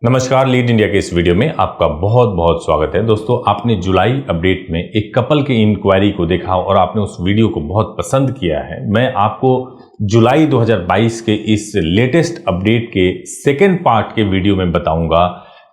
नमस्कार, lead India के इस वीडियो में आपका बहुत बहुत स्वागत है। दोस्तों, आपने जुलाई अपडेट में एक कपल की इंक्वायरी को देखा और आपने उस वीडियो को बहुत पसंद किया है। मैं आपको जुलाई 2022 के इस लेटेस्ट अपडेट के सेकेंड पार्ट के वीडियो में बताऊंगा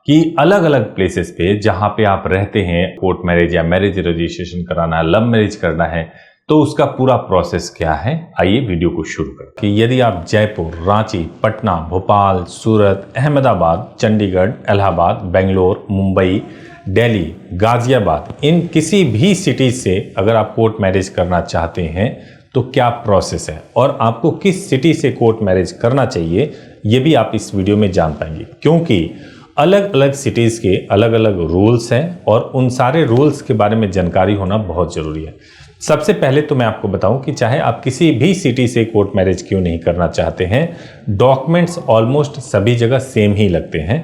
कि अलग अलग प्लेसेस पे जहां पे आप रहते हैं, कोर्ट मैरिज या मैरिज रजिस्ट्रेशन कराना है, लव मैरिज करना है, तो उसका पूरा प्रोसेस क्या है। आइए वीडियो को शुरू करते हैं। यदि आप जयपुर, रांची, पटना, भोपाल, सूरत, अहमदाबाद, चंडीगढ़, इलाहाबाद, बेंगलोर, मुंबई, दिल्ली, गाजियाबाद, इन किसी भी सिटीज से अगर आप कोर्ट मैरिज करना चाहते हैं तो क्या प्रोसेस है और आपको किस सिटी से कोर्ट मैरिज करना चाहिए, ये भी आप इस वीडियो में जान पाएंगे। क्योंकि अलग अलग सिटीज़ के अलग अलग रूल्स हैं और उन सारे रूल्स के बारे में जानकारी होना बहुत ज़रूरी है। सबसे पहले तो मैं आपको बताऊं कि चाहे आप किसी भी सिटी से कोर्ट मैरिज क्यों नहीं करना चाहते हैं, डॉक्यूमेंट्स ऑलमोस्ट सभी जगह सेम ही लगते हैं।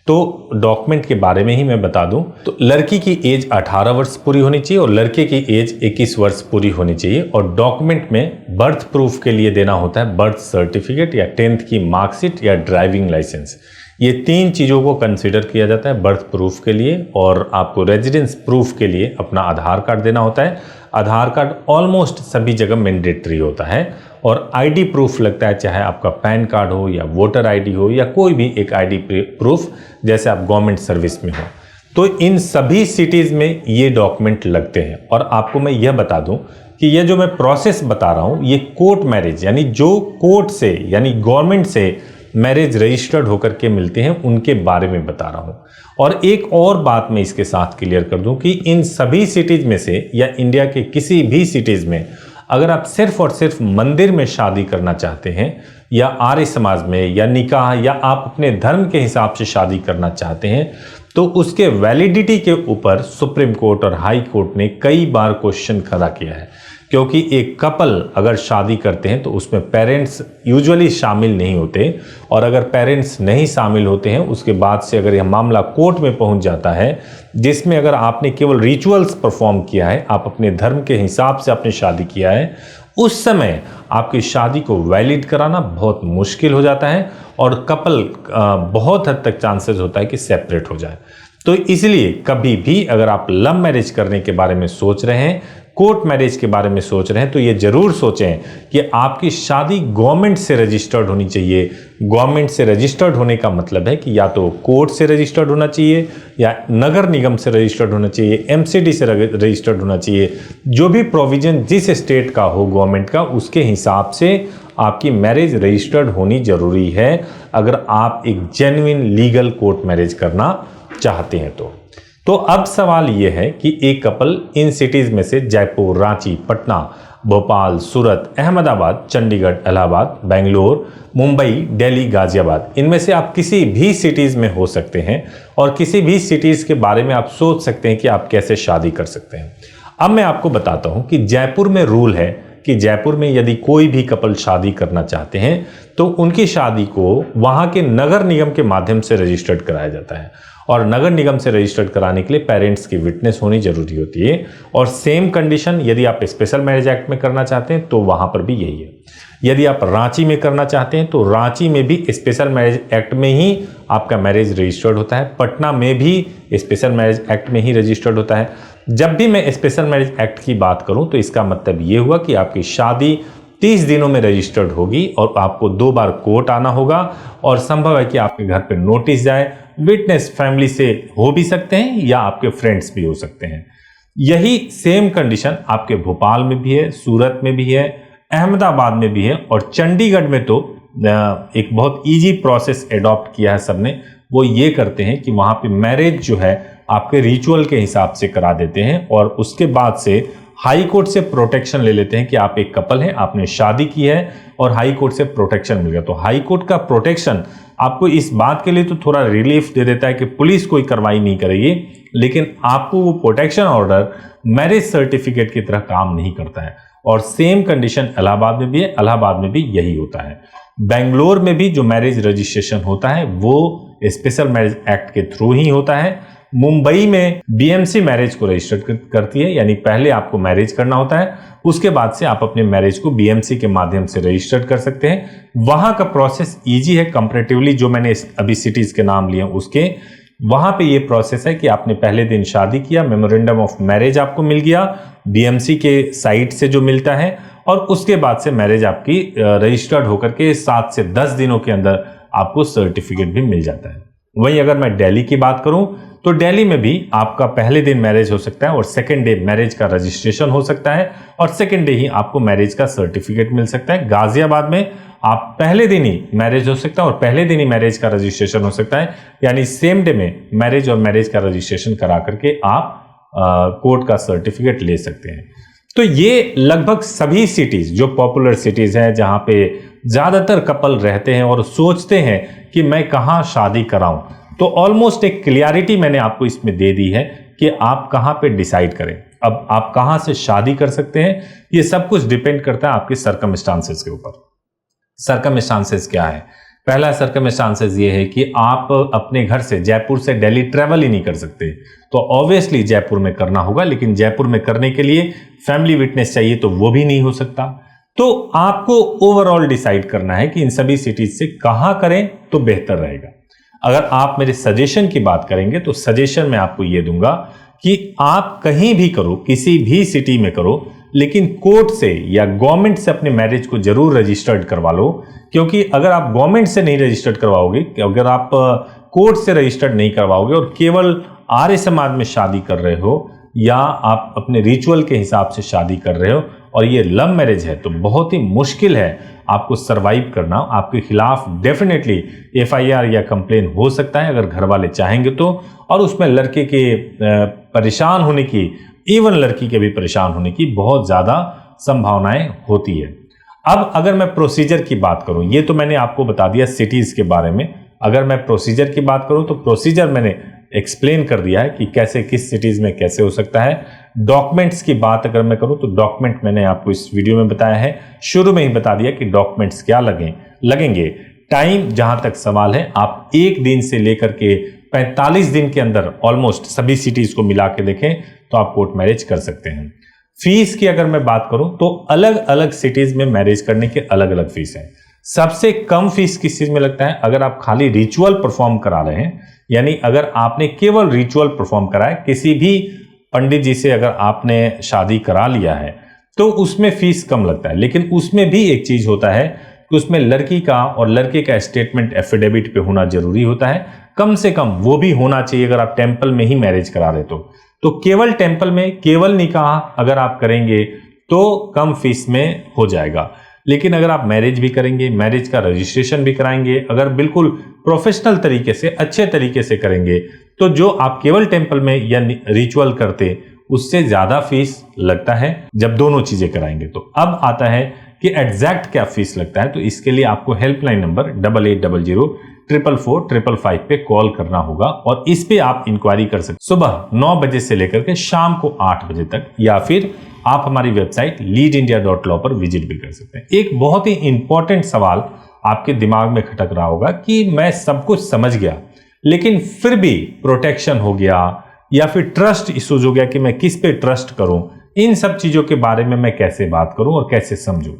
तो डॉक्यूमेंट के बारे में ही मैं बता दूं तो लड़की की एज 18 वर्ष पूरी होनी चाहिए और लड़के की एज 21 वर्ष पूरी होनी चाहिए। और डॉक्यूमेंट में बर्थ प्रूफ के लिए देना होता है बर्थ सर्टिफिकेट या 10th की मार्कशीट या ड्राइविंग लाइसेंस। ये तीन चीज़ों को कंसिडर किया जाता है बर्थ प्रूफ के लिए। और आपको रेजिडेंस प्रूफ के लिए अपना आधार कार्ड देना होता है। आधार कार्ड ऑलमोस्ट सभी जगह मैंडेटरी होता है। और आईडी प्रूफ लगता है, चाहे आपका पैन कार्ड हो या वोटर आईडी हो या कोई भी एक आईडी प्रूफ, जैसे आप गवर्नमेंट सर्विस में हो। तो इन सभी सिटीज़ में ये डॉक्यूमेंट लगते हैं। और आपको मैं यह बता दूं कि ये जो मैं प्रोसेस बता रहा हूँ, ये कोर्ट मैरिज यानी जो कोर्ट से यानी गवर्नमेंट से मैरिज रजिस्टर्ड होकर के मिलते हैं उनके बारे में बता रहा हूं। और एक और बात मैं इसके साथ क्लियर कर दूं कि इन सभी सिटीज में से या इंडिया के किसी भी सिटीज में अगर आप सिर्फ और सिर्फ मंदिर में शादी करना चाहते हैं या आर्य समाज में या निकाह या आप अपने धर्म के हिसाब से शादी करना चाहते हैं, तो उसके वैलिडिटी के ऊपर सुप्रीम कोर्ट और हाई कोर्ट ने कई बार क्वेश्चन खड़ा किया है। क्योंकि एक कपल अगर शादी करते हैं तो उसमें पेरेंट्स यूजुअली शामिल नहीं होते। और अगर पेरेंट्स नहीं शामिल होते हैं उसके बाद से अगर यह मामला कोर्ट में पहुंच जाता है, जिसमें अगर आपने केवल रिचुअल्स परफॉर्म किया है, आप अपने धर्म के हिसाब से आपने शादी किया है, उस समय आपकी शादी को वैलिड कराना बहुत मुश्किल हो जाता है और कपल बहुत हद तक चांसेस होता है कि सेपरेट हो जाए। तो इसलिए कभी भी अगर आप लव मैरिज करने के बारे में सोच रहे हैं, कोर्ट मैरिज के बारे में सोच रहे हैं, तो ये जरूर सोचें कि आपकी शादी गवर्नमेंट से रजिस्टर्ड होनी चाहिए। गवर्नमेंट से रजिस्टर्ड होने का मतलब है कि या तो कोर्ट से रजिस्टर्ड होना चाहिए या नगर निगम से रजिस्टर्ड होना चाहिए, एमसीडी से रजिस्टर्ड होना चाहिए। जो भी प्रोविजन जिस स्टेट का हो गवर्नमेंट का, उसके हिसाब से आपकी मैरिज रजिस्टर्ड होनी जरूरी है अगर आप एक जेन्युइन लीगल कोर्ट मैरिज करना चाहते हैं। तो अब सवाल यह है कि एक कपल इन सिटीज में से जयपुर, रांची, पटना, भोपाल, सूरत, अहमदाबाद, चंडीगढ़, इलाहाबाद, बेंगलोर, मुंबई, दिल्ली, गाजियाबाद, इनमें से आप किसी भी सिटीज में हो सकते हैं और किसी भी सिटीज के बारे में आप सोच सकते हैं कि आप कैसे शादी कर सकते हैं। अब मैं आपको बताता हूं कि जयपुर में रूल है कि जयपुर में यदि कोई भी कपल शादी करना चाहते हैं तो उनकी शादी को वहां के नगर निगम के माध्यम से रजिस्टर्ड कराया जाता है। और नगर निगम से रजिस्टर्ड कराने के लिए पेरेंट्स की विटनेस होनी जरूरी होती है। और सेम कंडीशन यदि आप स्पेशल मैरिज एक्ट में करना चाहते हैं तो वहां पर भी यही है। यदि आप रांची में करना चाहते हैं तो रांची में भी स्पेशल मैरिज एक्ट में ही आपका मैरिज रजिस्टर्ड होता है। पटना में भी स्पेशल मैरिज एक्ट में ही रजिस्टर्ड होता है। जब भी मैं स्पेशल मैरिज एक्ट की बात करूं तो इसका मतलब ये हुआ कि आपकी शादी 30 दिनों में रजिस्टर्ड होगी और आपको 2 बार कोर्ट आना होगा और संभव है कि आपके घर पे नोटिस जाए। विटनेस फैमिली से हो भी सकते हैं या आपके फ्रेंड्स भी हो सकते हैं। यही सेम कंडीशन आपके भोपाल में भी है, सूरत में भी है, अहमदाबाद में भी है और चंडीगढ़ में तो एक बहुत इजी प्रोसेस एडॉप्ट किया है सबने। वो ये करते हैं कि वहां पे मैरिज जो है आपके रिचुअल के हिसाब से करा देते हैं और उसके बाद से हाई कोर्ट से प्रोटेक्शन ले लेते हैं कि आप एक कपल हैं, आपने शादी की है और हाई कोर्ट से प्रोटेक्शन मिल गया। तो हाई कोर्ट का प्रोटेक्शन आपको इस बात के लिए तो थोड़ा रिलीफ दे देता है कि पुलिस कोई कार्रवाई नहीं करेगी, लेकिन आपको वो प्रोटेक्शन ऑर्डर मैरिज सर्टिफिकेट की तरह काम नहीं करता है। और सेम कंडीशन इलाहाबाद में भी है, इलाहाबाद में भी यही होता है। बेंगलोर में भी जो मैरिज रजिस्ट्रेशन होता है वो स्पेशल मैरिज एक्ट के थ्रू ही होता है। मुंबई में बीएमसी मैरिज को रजिस्टर करती है, यानी पहले आपको मैरिज करना होता है, उसके बाद से आप अपने मैरिज को बीएमसी के माध्यम से रजिस्टर कर सकते हैं। वहां का प्रोसेस इजी है कंपैरेटिवली, जो मैंने अभी सिटीज के नाम लिए उसके। वहां पे ये प्रोसेस है कि आपने पहले दिन शादी किया, मेमोरेंडम ऑफ मैरिज आपको मिल गया बीएमसी के साइट से जो मिलता है, और उसके बाद से मैरिज आपकी रजिस्टर्ड होकर के 7 से 10 दिनों के अंदर आपको सर्टिफिकेट भी मिल जाता है। वहीं अगर मैं दिल्ली की बात करूं तो दिल्ली में भी आपका पहले दिन मैरिज हो सकता है और सेकेंड डे मैरिज का रजिस्ट्रेशन हो सकता है और सेकेंड डे ही आपको मैरिज का सर्टिफिकेट मिल सकता है। गाजियाबाद में आप पहले दिन ही मैरिज हो सकता है और पहले दिन ही मैरिज का रजिस्ट्रेशन हो सकता है, यानी सेम डे में मैरिज और मैरिज का रजिस्ट्रेशन करा करके आप कोर्ट का सर्टिफिकेट ले सकते हैं। तो ये लगभग सभी सिटीज जो पॉपुलर सिटीज हैं, जहां पे ज्यादातर कपल रहते हैं और सोचते हैं कि मैं कहां शादी कराऊं, तो ऑलमोस्ट एक क्लियरिटी मैंने आपको इसमें दे दी है कि आप कहां पे डिसाइड करें। अब आप कहां से शादी कर सकते हैं, ये सब कुछ डिपेंड करता है आपके सर्कमस्टांसेस के ऊपर। सर्कमस्टांसेस क्या है? पहला सर्कमस्टांसेस ये है कि आप अपने घर से जयपुर से दिल्ली ट्रेवल ही नहीं कर सकते, तो ऑब्वियसली जयपुर में करना होगा, लेकिन जयपुर में करने के लिए फैमिली विटनेस चाहिए, तो वो भी नहीं हो सकता। तो आपको ओवरऑल डिसाइड करना है कि इन सभी सिटीज से कहां करें तो बेहतर रहेगा। अगर आप मेरे सजेशन की बात करेंगे तो सजेशन मैं आपको ये दूंगा कि आप कहीं भी करो, किसी भी सिटी में करो, लेकिन कोर्ट से या गवर्नमेंट से अपने मैरिज को जरूर रजिस्टर्ड करवा लो। क्योंकि अगर आप गवर्नमेंट से नहीं रजिस्टर्ड करवाओगे, अगर आप कोर्ट से रजिस्टर्ड नहीं करवाओगे और केवल आर्य समाज में शादी कर रहे हो या आप अपने रिचुअल के हिसाब से शादी कर रहे हो और ये लव मैरिज है, तो बहुत ही मुश्किल है आपको सरवाइव करना। आपके खिलाफ डेफिनेटली एफआईआर या कंप्लेन हो सकता है अगर घर वाले चाहेंगे तो, और उसमें लड़के के परेशान होने की, इवन लड़की के भी परेशान होने की बहुत ज्यादा संभावनाएं होती है। अब अगर मैं प्रोसीजर की बात करूं, ये तो मैंने आपको बता दिया सिटीज के बारे में। अगर मैं प्रोसीजर की बात करूं तो प्रोसीजर मैंने एक्सप्लेन कर दिया है कि कैसे किस सिटीज में कैसे हो सकता है। डॉक्यूमेंट्स की बात अगर मैं करूं तो डॉक्यूमेंट मैंने आपको इस वीडियो में बताया है, शुरू में ही बता दिया कि डॉक्यूमेंट्स क्या लगेंगे। टाइम जहां तक सवाल है, आप 1 दिन से लेकर के 45 दिन के अंदर ऑलमोस्ट सभी सिटीज को मिला के देखें तो आप कोर्ट मैरिज कर सकते हैं। फीस की अगर मैं बात करूं तो अलग अलग सिटीज में मैरिज करने के अलग अलग फीस है। सबसे कम फीस किस चीज में लगता है? अगर आप खाली रिचुअल परफॉर्म करा रहे हैं, यानी अगर आपने केवल रिचुअल परफॉर्म कराया, किसी भी पंडित जी से अगर आपने शादी करा लिया है, तो उसमें फीस कम लगता है। लेकिन उसमें भी एक चीज होता है कि उसमें लड़की का और लड़के का स्टेटमेंट एफिडेविट पे होना जरूरी होता है। कम से कम वो भी होना चाहिए अगर आप टेंपल में ही मैरिज करा रहे तो केवल टेंपल में केवल निकाह अगर आप करेंगे तो कम फीस में हो जाएगा। लेकिन अगर आप मैरिज भी करेंगे, मैरिज का रजिस्ट्रेशन भी कराएंगे, अगर बिल्कुल प्रोफेशनल तरीके से, अच्छे तरीके से करेंगे, तो जो आप केवल टेंपल में या रिचुअल करते उससे ज्यादा फीस लगता है जब दोनों चीजें कराएंगे। तो अब आता है कि एग्जैक्ट क्या फीस लगता है। तो इसके लिए आपको हेल्पलाइन नंबर 8800444555 पे कॉल करना होगा और इस पे आप इंक्वायरी कर सकते सुबह 9 बजे से लेकर के शाम को 8 बजे तक, या फिर आप हमारी वेबसाइट leadindia.law पर विजिट भी कर सकते हैं। एक बहुत ही इंपॉर्टेंट सवाल आपके दिमाग में खटक रहा होगा कि मैं सब कुछ समझ गया, लेकिन फिर भी प्रोटेक्शन हो गया या फिर ट्रस्ट इश्यूज हो गया कि मैं किस पे ट्रस्ट करूं, इन सब चीजों के बारे में मैं कैसे बात करूं और कैसे समझूं।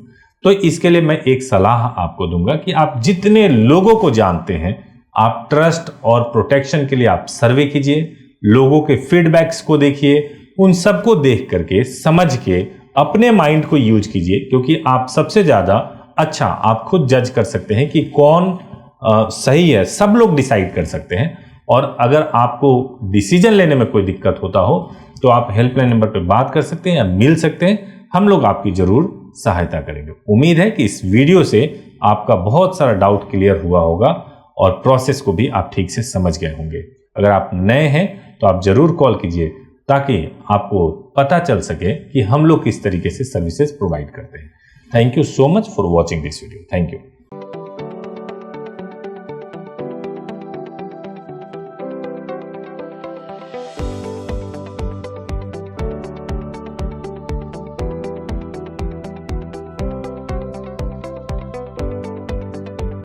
तो इसके लिए मैं एक सलाह आपको दूंगा कि आप जितने लोगों को जानते हैं, आप ट्रस्ट और प्रोटेक्शन के लिए आप सर्वे कीजिए, लोगों के फीडबैक्स को देखिए, उन सबको देख करके समझ के अपने माइंड को यूज कीजिए, क्योंकि आप सबसे ज्यादा अच्छा आप खुद जज कर सकते हैं कि कौन सही है। सब लोग डिसाइड कर सकते हैं, और अगर आपको डिसीजन लेने में कोई दिक्कत होता हो तो आप हेल्पलाइन नंबर पर बात कर सकते हैं या मिल सकते हैं, हम लोग आपकी जरूर सहायता करेंगे। उम्मीद है कि इस वीडियो से आपका बहुत सारा डाउट क्लियर हुआ होगा और प्रोसेस को भी आप ठीक से समझ गए होंगे। अगर आप नए हैं तो आप जरूर कॉल कीजिए ताकि आपको पता चल सके कि हम लोग किस तरीके से सर्विसेज प्रोवाइड करते हैं। Thank you so much for watching this video. Thank you.